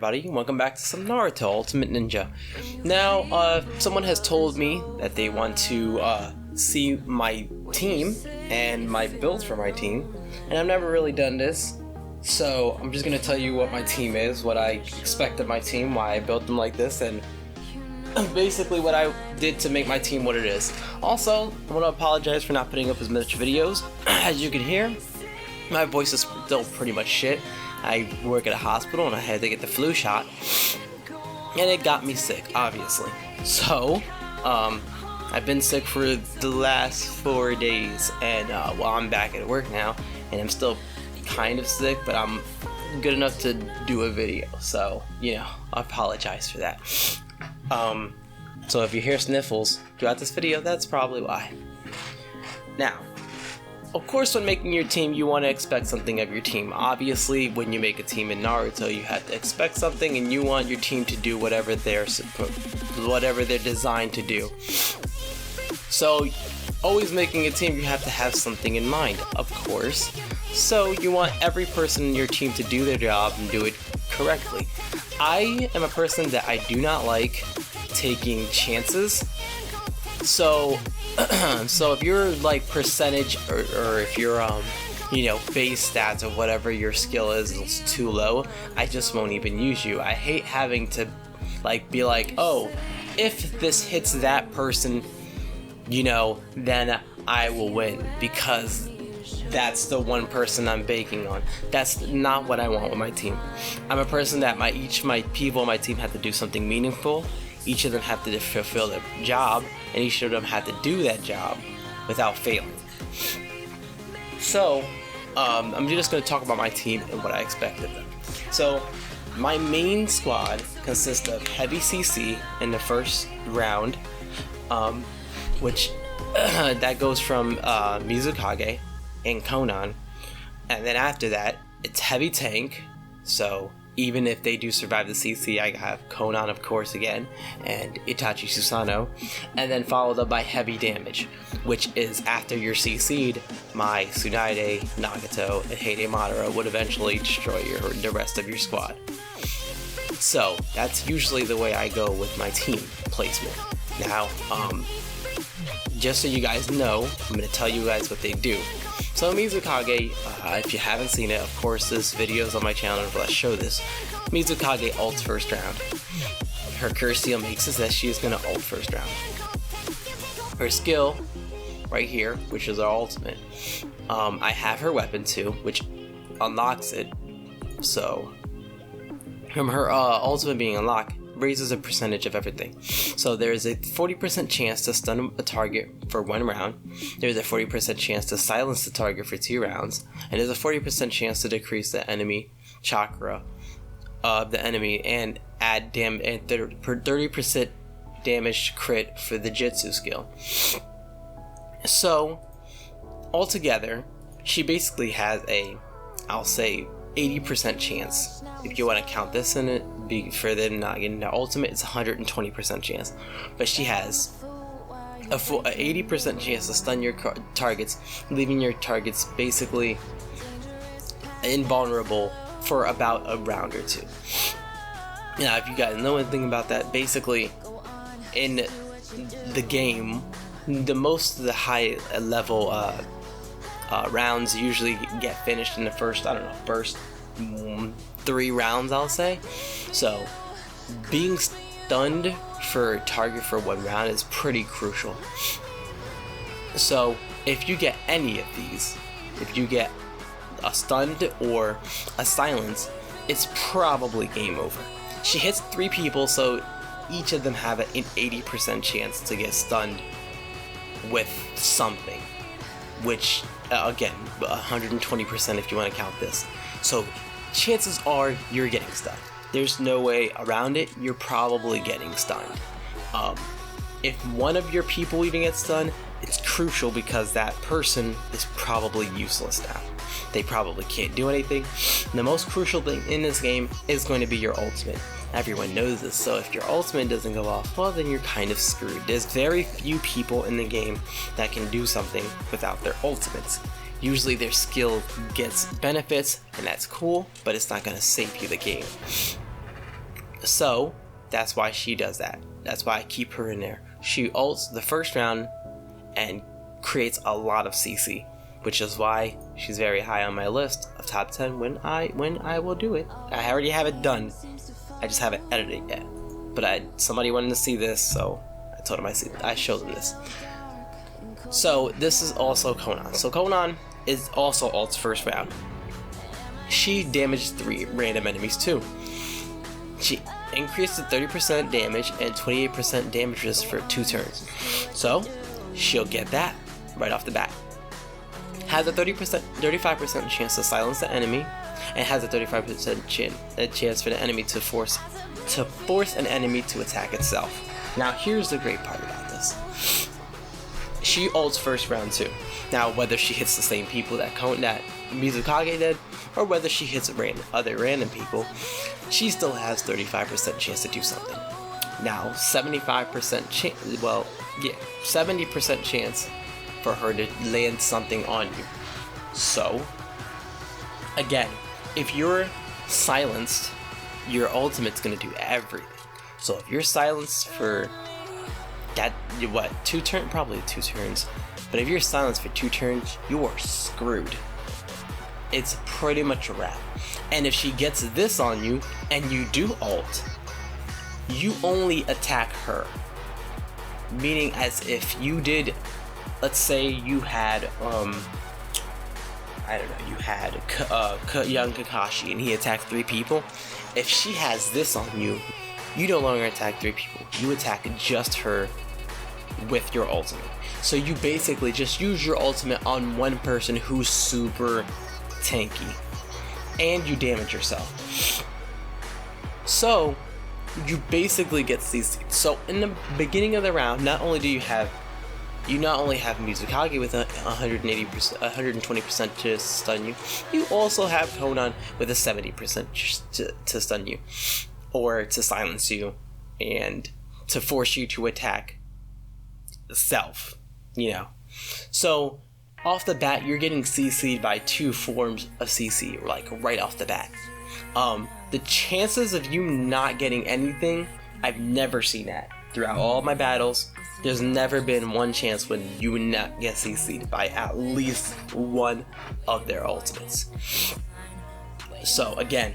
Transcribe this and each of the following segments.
everybody, welcome back to some Naruto Ultimate Ninja. Now, someone has told me that they want to see my team and my builds for my team, and I've never really done this, so I'm just going to tell you what my team is, what I expect of my team, why I built them like this, and basically what I did to make my team what it is. Also, I want to apologize for not putting up as much videos. As you can hear, my voice is still pretty much shit. I work at a hospital and I had to get the flu shot, and it got me sick, obviously. So, I've been sick for the last 4 days, and well, I'm back at work now, and I'm still kind of sick, but I'm good enough to do a video, so, you know, I apologize for that. So if you hear sniffles throughout this video, that's probably why. Now, of course, when making your team, you want to expect something of your team. Obviously, when you make a team in Naruto, you have to expect something, and you want your team to do whatever they're designed to do. So, always making a team, you have to have something in mind, of course. So, you want every person in your team to do their job and do it correctly. I am a person that I do not like taking chances. So if you're like percentage or if your base stats or whatever your skill is too low, I just won't even use you. I hate having to like be like, oh, if this hits that person, then I will win, because that's the one person I'm banking on. That's not what I want with my team. I'm a person that each of my people on my team have to do something meaningful. Each of them have to fulfill their job, and each of them have to do that job without failing. So, I'm just going to talk about my team and what I expect of them. So, my main squad consists of Heavy CC in the first round, which that goes from Mizukage and Konan, and then after that, it's Heavy Tank, so even if they do survive the CC, I have Konan, of course, again, and Itachi Susano, and then followed up by Heavy Damage, which is after you're CC'd, my Tsunade, Nagato, and Heide Madara would eventually destroy the rest of your squad. So, that's usually the way I go with my team placement. Now, just so you guys know, I'm going to tell you guys what they do. So Mizukage, if you haven't seen it, of course this video is on my channel and let's show this. Mizukage ults first round. Her curse seal makes it that she is going to ult first round. Her skill, right here, which is our ultimate, I have her weapon too, which unlocks it. So, from her ultimate being unlocked, raises a percentage of everything. So there's a 40% chance to stun a target for 1 round, there's a 40% chance to silence the target for 2 rounds, and there's a 40% chance to decrease the enemy chakra of the enemy and add 30% damage crit for the Jitsu skill. So altogether, she basically has a, I'll say, 80% chance. If you want to count this in it, be further than not getting the ultimate, it's 120% chance. But she has a full 80% chance to stun your targets, leaving your targets basically invulnerable for about a round or 2. Now, if you guys know anything about that, basically in the game, the high level rounds usually get finished in the first 3 rounds, I'll say. So being stunned for a target for 1 round is pretty crucial. So if you get any of these, if you get a stunned or a silence, it's probably game over. She hits 3 people, so each of them have an 80% chance to get stunned with something, which again, 120% if you want to count this. So chances are you're getting stunned. There's no way around it, you're probably getting stunned. If one of your people even gets stunned, it's crucial because that person is probably useless now. They probably can't do anything. The most crucial thing in this game is going to be your ultimate. Everyone knows this, so if your ultimate doesn't go off, well, then you're kind of screwed. There's very few people in the game that can do something without their ultimates. Usually their skill gets benefits, and that's cool, but it's not going to save you the game. So that's why she does that. That's why I keep her in there. She ults the first round and creates a lot of CC, which is why she's very high on my list of top 10 when I will do it. I already have it done. I just haven't edited it yet. But somebody wanted to see this, so I told him I showed them this. So this is also Conan. So Conan is also ult's first round. She damaged 3 random enemies too. She increased to 30% damage and 28% damage resist for 2 turns. So she'll get that right off the bat. Has a 35% chance to silence the enemy, and has a 35% chance for the enemy to force an enemy to attack itself. Now here's the great part about this. She ults first round too. Now whether she hits the same people that Mizukage did, or whether she hits other random people, she still has 35% chance to do something. Now 70% chance for her to land something on you. So again, if you're silenced, your ultimate's gonna do everything. So if you're silenced for that, 2 turns? Probably 2 turns. But if you're silenced for 2 turns, you are screwed. It's pretty much a wrap. And if she gets this on you and you do ult, you only attack her. Meaning as if you did, let's say you had you had young Kakashi and he attacked 3 people. If she has this on you, you no longer attack 3 people. You attack just her with your ultimate. So you basically just use your ultimate on one person who's super tanky, and you damage yourself. So you basically get CC. So in the beginning of the round, not only have Mizukage with 120% to stun you, you also have Conan with a 70% to stun you, or to silence you, and to force you to attack self, So off the bat, you're getting CC'd by 2 forms of CC, like right off the bat. The chances of you not getting anything, I've never seen that. Throughout all my battles, there's never been one chance when you would not get CC'd by at least one of their ultimates. So again,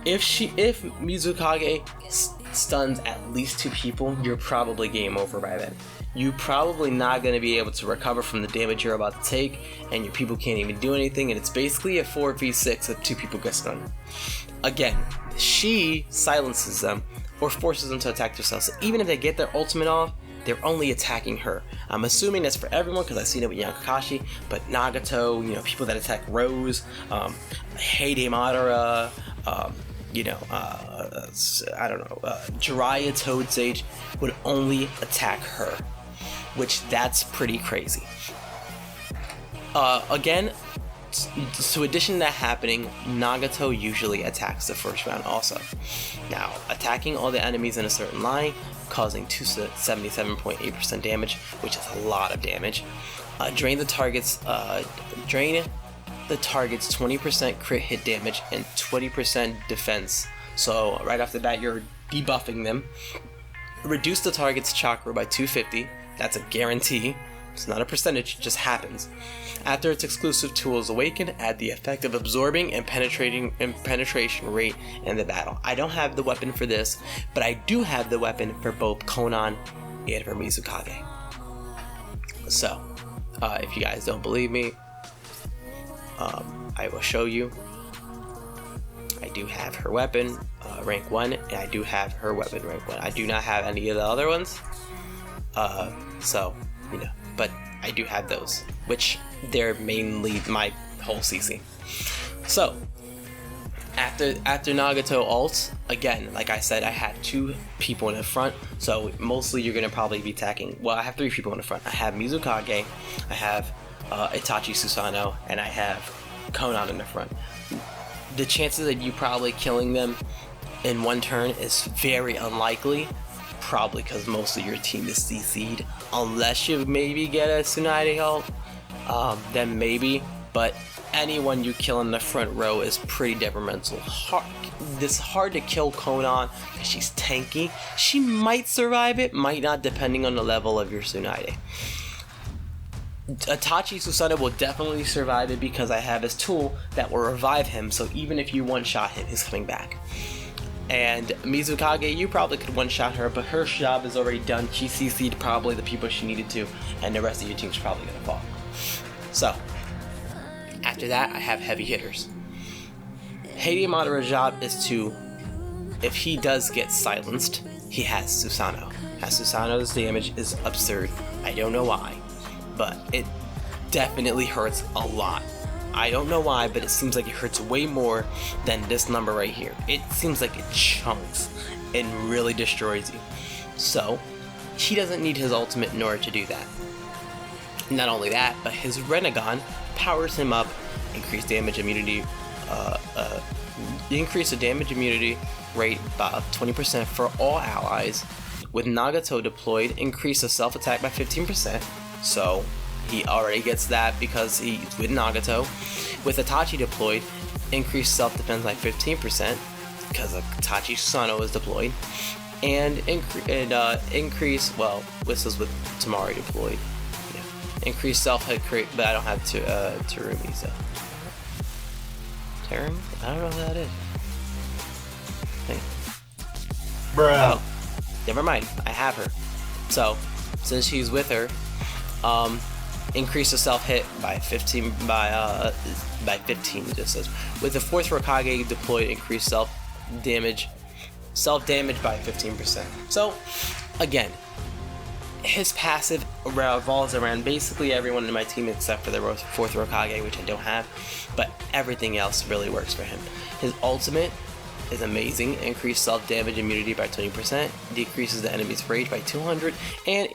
if Mizukage stuns at least 2 people, you're probably game over by then. You're probably not going to be able to recover from the damage you're about to take, and your people can't even do anything, and it's basically a 4v6 if 2 people get stunned. Again, she silences them or forces them to attack themselves. So even if they get their ultimate off, they're only attacking her. I'm assuming that's for everyone because I've seen it with Young Kakashi, but Nagato, people that attack Rose, Heide Madara, Jiraiya Toad Sage would only attack her, which that's pretty crazy. Again, so addition to that happening, Nagato usually attacks the first round also. Now, attacking all the enemies in a certain line, causing 77.8% damage, which is a lot of damage. Drain the target's 20% crit hit damage and 20% defense. So right off the bat, you're debuffing them. Reduce the target's chakra by 250. That's a guarantee. It's not a percentage, it just happens. After its exclusive tools awaken, add the effect of absorbing and penetration rate in the battle. I don't have the weapon for this, but I do have the weapon for both Conan and for Mizukage. So, if you guys don't believe me, I will show you. I do have her weapon, rank 1, and I do have her weapon, rank 1. I do not have any of the other ones, but I do have those, which they're mainly my whole CC. So, after Nagato ults, again, like I said, I had 2 people in the front, so mostly you're going to probably be attacking, well, I have 3 people in the front. I have Mizukage, I have Itachi Susano, and I have Conan in the front. The chances of you probably killing them in one turn is very unlikely, probably because most of your team is CC'd, unless you maybe get a Tsunade ult, then maybe, but anyone you kill in the front row is pretty detrimental. This hard to kill Konan because she's tanky. She might survive it, might not, depending on the level of your Tsunade. Itachi Susanoo will definitely survive it because I have his tool that will revive him, so even if you one-shot him, he's coming back. And Mizukage, you probably could one-shot her, but her job is already done. She CC'd probably the people she needed to, and the rest of your team's probably gonna fall. So, after that, I have heavy hitters. Hade Madara's job is to, if he does get silenced, he has Susanoo. Susanoo's damage is absurd. I don't know why, but it definitely hurts a lot. I don't know why, but it seems like it hurts way more than this number right here. It seems like it chunks and really destroys you. So, he doesn't need his ultimate in order to do that. Not only that, but his Renegon powers him up, increase the damage immunity rate by 20% for all allies. With Nagato deployed, increase the self-attack by 15%. So, he already gets that because he's with Nagato. With Itachi deployed, increase self-defense by 15% because Itachi Susanoo is deployed. And increase, well, this is with Tamari deployed. Yeah. Increase self-hit crate, but I don't have Terumi, so. Terumi? I don't know who that is. Hey. Bruh. Oh, never mind. I have her. So, since she's with her, increase the self-hit by 15 it just says. With the fourth Hokage deployed, increase self-damage by 15%. So, again, his passive revolves around basically everyone in my team except for the fourth Hokage, which I don't have, but everything else really works for him. His ultimate is amazing. Increase self-damage immunity by 20%, decreases the enemy's rage by 200, and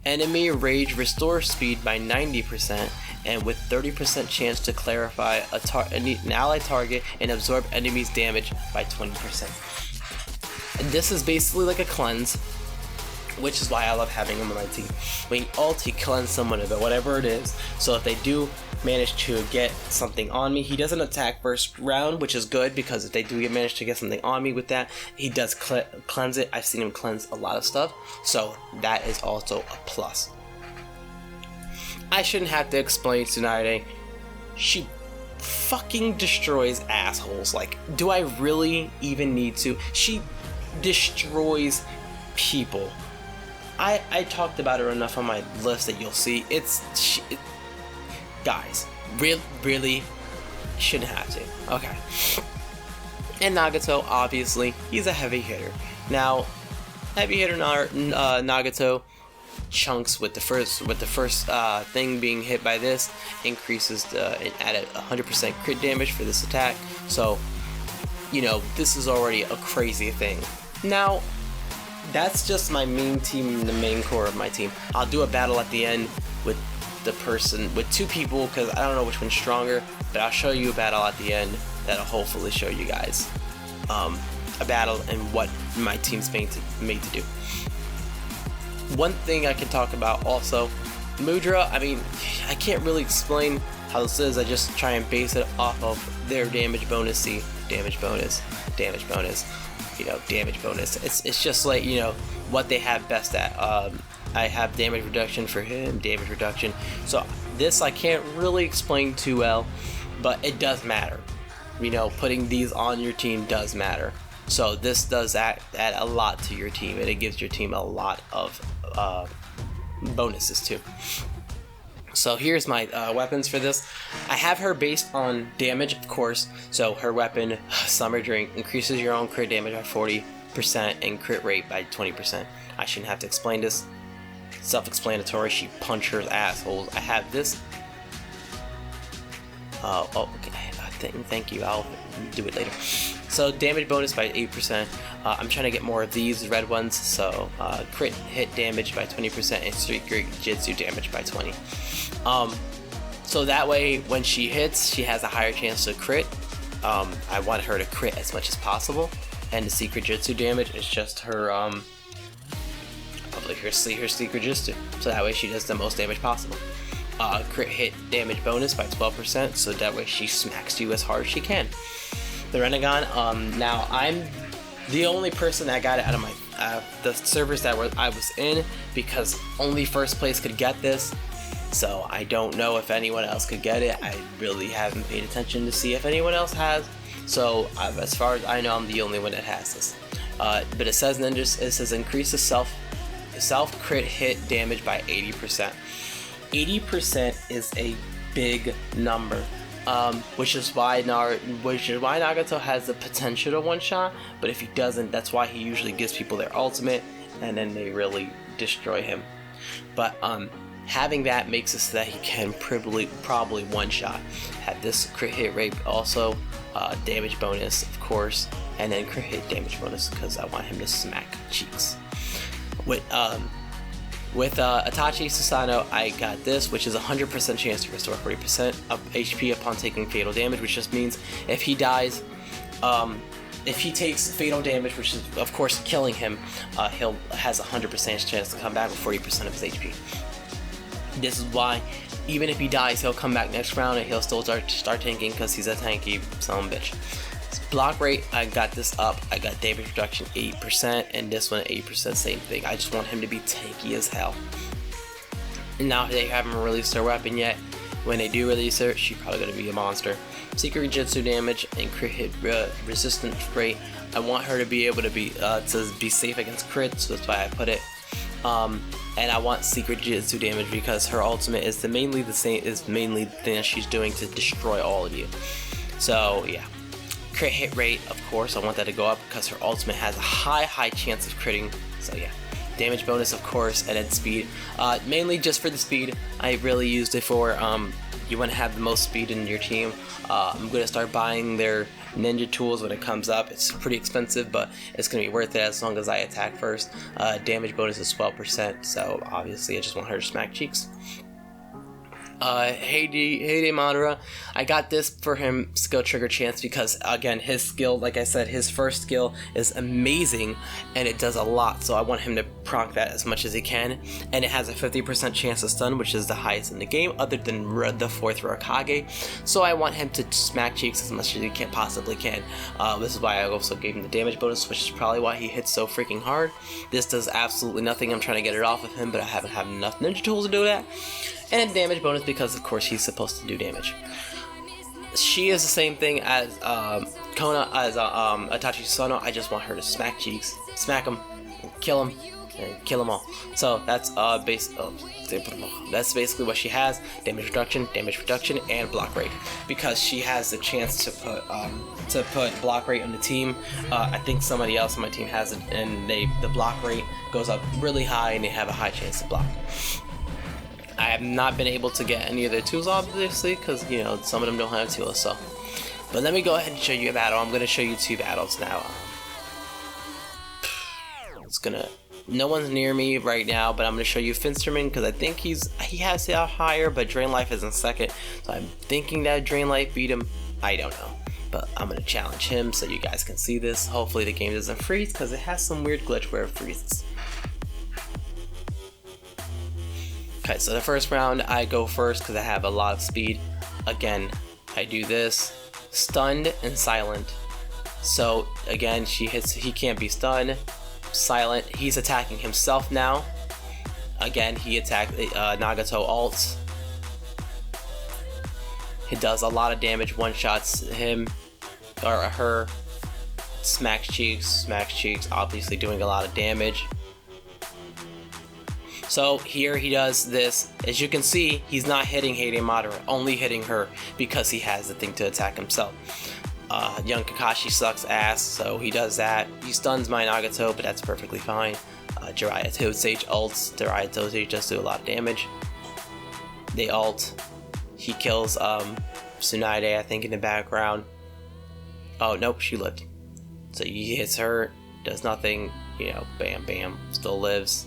enemy rage restore speed by 90%, and with 30% chance to clarify an ally target and absorb enemy's damage by 20%. And this is basically like a cleanse, which is why I love having him on my team. When he ult, he cleanse someone of it, whatever it is. So if they do manage to get something on me, he doesn't attack first round, which is good because if they do manage to get something on me with that, he does cleanse it. I've seen him cleanse a lot of stuff, so that is also a plus. I shouldn't have to explain Tsunade. She fucking destroys assholes. Like, do I really even need to? She destroys people. I talked about her enough on my list that you'll see. Guys, really shouldn't have to. Okay. And Nagato, obviously, he's a heavy hitter. Now, heavy hitter Nagato chunks with the first thing being hit by this, increases and added 100% crit damage for this attack. So, you know, this is already a crazy thing. Now, that's just my main team, the main core of my team. I'll do a battle at the end with two people because I don't know which one's stronger, but I'll show you a battle at the end that'll hopefully show you guys a battle and what my team's made to do. One thing I can talk about also, Mudra, I mean, I can't really explain how this is. I just try and base it off of their damage bonus. See, damage bonus, you know, damage bonus. It's just like, you know, what they have best at. I have damage reduction for him, damage reduction. So this I can't really explain too well, but it does matter. You know, putting these on your team does matter. So this does add a lot to your team, and it gives your team a lot of bonuses too. So here's my weapons for this. I have her based on damage, of course. So her weapon, Summer Drink, increases your own crit damage by 40% and crit rate by 20%. I shouldn't have to explain this. Self-explanatory. She punches assholes. I have this. Okay. Thank you. I'll do it later. So damage bonus by 8%. I'm trying to get more of these red ones. So crit hit damage by 20% and street great jitsu damage by 20. So that way when she hits, she has a higher chance to crit. I want her to crit as much as possible. And the secret jitsu damage is just her probably her secret jitsu. So that way she does the most damage possible. crit hit damage bonus by 12%, so that way she smacks you as hard as she can. The Renegon, now I'm the only person that got it out of my the servers that I was in, because only first place could get this. So I don't know if anyone else could get it. I really haven't paid attention to see if anyone else has. So as far as I know, I'm the only one that has this. But it says it says increase the self crit hit damage by 80%. 80% is a big number. Which is why Nagato has the potential to one shot, but if he doesn't, that's why he usually gives people their ultimate, and then they really destroy him. But having that makes it so that he can probably one shot. Have this crit hit rate also, damage bonus of course, and then crit hit damage bonus because I want him to smack cheeks. With Itachi Susano, I got this, which is a 100% chance to restore 40% of HP upon taking fatal damage, which just means if he dies, if he takes fatal damage, which is of course killing him, has a 100% chance to come back with 40% of his HP. This is why even if he dies, he'll come back next round and he'll still start tanking because he's a tanky son of a bitch. Block rate, I got this up. I got damage reduction 8%, and this one 8%, same thing. I just want him to be tanky as hell. And now they haven't released her weapon yet. When they do release her, she's probably going to be a monster. Secret Jutsu damage and crit hit resistance rate. I want her to be able to be safe against crits, so that's why I put it. And I want Secret Jutsu damage because her ultimate is mainly the thing that she's doing to destroy all of you. So yeah. Crit hit rate, of course, I want that to go up because her ultimate has a high chance of critting. So yeah, damage bonus, of course, and then speed. Mainly just for the speed. I really used it for you want to have the most speed in your team. I'm gonna start buying their ninja tools when it comes up. It's pretty expensive, but it's gonna be worth it as long as I attack first. Damage bonus is 12%, so obviously I just want her to smack cheeks. Heyday Madara, I got this for him skill trigger chance because again his skill, like I said, his first skill is amazing and it does a lot, so I want him to proc that as much as he can, and it has a 50% chance to stun, which is the highest in the game other than the 4th Raikage, so I want him to smack cheeks as much as he possibly can. This is why I also gave him the damage bonus, which is probably why he hits so freaking hard. This does absolutely nothing. I'm trying to get it off of him, but I haven't had enough ninja tools to do that. And damage bonus because of course he's supposed to do damage. She is the same thing as Kona, as Itachi Susano. I just want her to smack cheeks, smack him, kill him, and kill them all. So that's that's basically what she has: damage reduction, and block rate. Because she has the chance to put block rate on the team. I think somebody else on my team has it, and the block rate goes up really high, and they have a high chance to block. I have not been able to get any of their tools, obviously, because, you know, some of them don't have tools, so. But let me go ahead and show you a battle. I'm going to show you 2 battles now. No one's near me right now, but I'm going to show you Finsterman, because I think he has it out higher, but Drain Life is in second. So I'm thinking that Drain Life beat him. I don't know. But I'm going to challenge him so you guys can see this. Hopefully the game doesn't freeze, because it has some weird glitch where it freezes. Okay, so the first round I go first because I have a lot of speed. Again, I do this, stunned and silent. So again, he can't be stunned. Silent, he's attacking himself now. Again, he attacked Nagato ults. He does a lot of damage, one-shots him or her. Smacks cheeks, obviously doing a lot of damage. So here he does this. As you can see, he's not hitting Heyday Madara, only hitting her because he has the thing to attack himself. Young Kakashi sucks ass, so he does that. He stuns my Nagato, but that's perfectly fine. Jiraiya Tosage ults. Jiraiya Tosage does do a lot of damage. They ult. He kills Tsunade, I think, in the background. Oh, nope, she lived. So he hits her, does nothing, you know, bam, bam, still lives.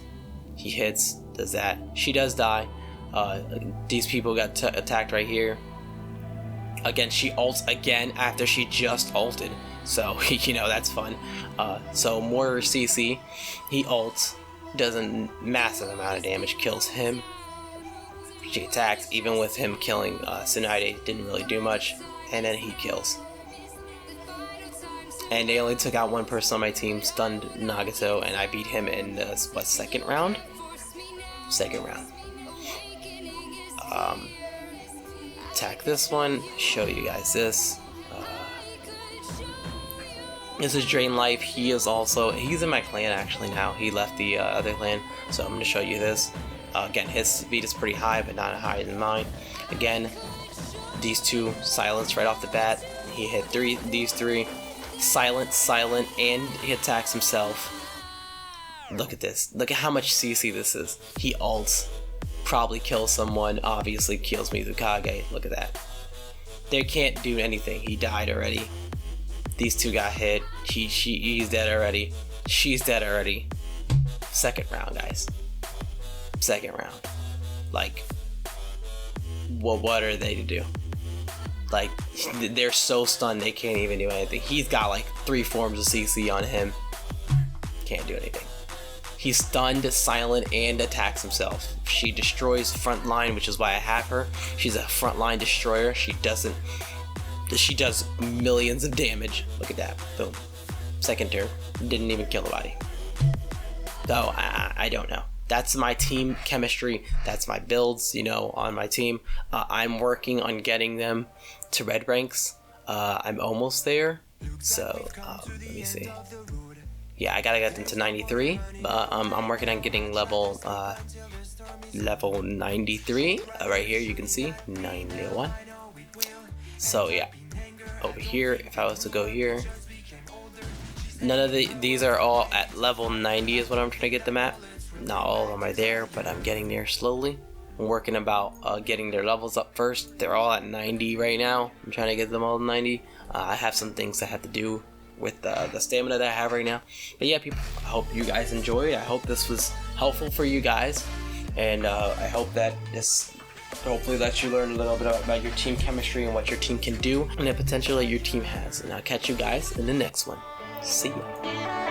He hits, does that. She does die. These people got attacked right here. Again, she ults again after she just ulted. So, you know, that's fun. So, more CC. He ults, does a massive amount of damage, kills him. She attacked, even with him killing Tsunade, didn't really do much, and then he kills. And they only took out one person on my team, stunned Nagato, and I beat him in the, what, second round? Second round. Attack this one, show you guys this. This is Drain Life. He's in my clan actually now. He left the other clan, so I'm going to show you this. Again, his speed is pretty high, but not higher than mine. Again, these two silence right off the bat. He hit these three. Silent, and he attacks himself. Look at this. Look at how much CC this is. He ults. Probably kills someone. Obviously kills Mizukage. Look at that. They can't do anything. He died already. These two got hit. He's dead already. She's dead already. Second round, guys. Second round. Like, what are they to do? Like, they're so stunned they can't even do anything. He's got like 3 forms of CC on him. Can't do anything. He's stunned, silent, and attacks himself. She destroys front line, which is why I have her. She's a frontline destroyer. She does millions of damage. Look at that. Boom. Second turn. Didn't even kill nobody. So, I don't know. That's my team chemistry. That's my builds, you know, on my team. I'm working on getting them to red ranks. I'm almost there. So, let me see. Yeah, I gotta get them to 93. I'm working on getting level 93. Right here, you can see 91. So yeah, over here, if I was to go here, none of these are all at level 90 is what I'm trying to get them at. Not all of them are there, but I'm getting there slowly. I'm working about getting their levels up first. They're all at 90 right now. I'm trying to get them all to 90. I have some things I have to do with the stamina that I have right now. But yeah, people, I hope you guys enjoyed. I hope this was helpful for you guys. And I hope that this hopefully lets you learn a little bit about your team chemistry and what your team can do and the potential that your team has. And I'll catch you guys in the next one. See ya.